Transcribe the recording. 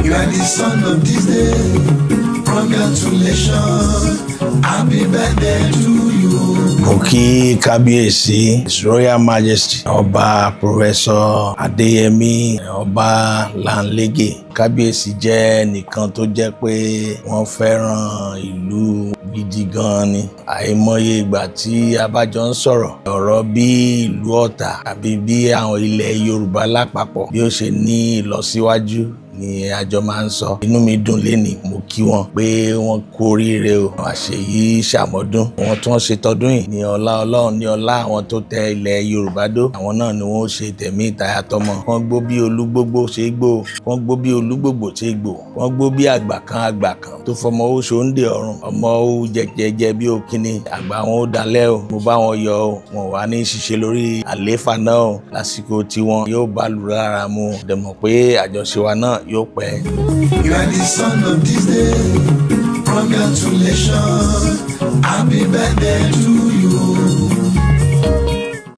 You are the son of this day. Congratulations. Happy birthday to you. Mo kí Kábíyèsí, His Royal Majesty, Ọba Professor Adéyẹmí, Ọba Lanlege. Kábíyèsí jẹ́ nìkan tó jẹ́ pé wọ́n fẹ́ràn ìlú gidi gan ni. Àìmọye ìgbà tí a bá jọ ń sọ̀rọ̀ ọ̀rọ̀ bí ìlú Ọ̀tà àbí bí àwọn ilẹ̀ Yorùbá lápapọ̀ bí ó ṣe ní ìlọsíwájú ni àjọ máa ń sọ. Inú mi dùn lénìí, mo kí wọn pé wọ́n kú oríire o. Àṣeyìí ṣàmọ́dún. Wọ́n tí wọ́n ṣe tọdún yìí ní ọlá Ọlọ́run, ní ọlá àwọn tó tẹ ilẹ̀ Yorùbá dó. Àwọn náà ni wọ́n ṣe tẹ̀mí ìtayà tọmọ. Wọ́n gbó bí olúgbógbó ṣe gbó. Wọ́n gbó bí olúgbògbò ṣe gbó. Wọ́n gbó bí àgbà kan tó fọmọ ó ṣòǹdè ọ̀run. Ọmọ ó jẹjẹjẹ bí òkíní. Àgbà wọn ó dalẹ̀ o. Mo bá wọn yọ̀ o. Wọn wà ní ṣiṣẹ́ lórí àléfà náà o. Lásìkò tiwọn yóò bá lù rárá mu. Dẹ̀mọ̀ pé àjọṣe wa náà yóò pẹ́. You are the son of this day. Congratulations. Happy birthday to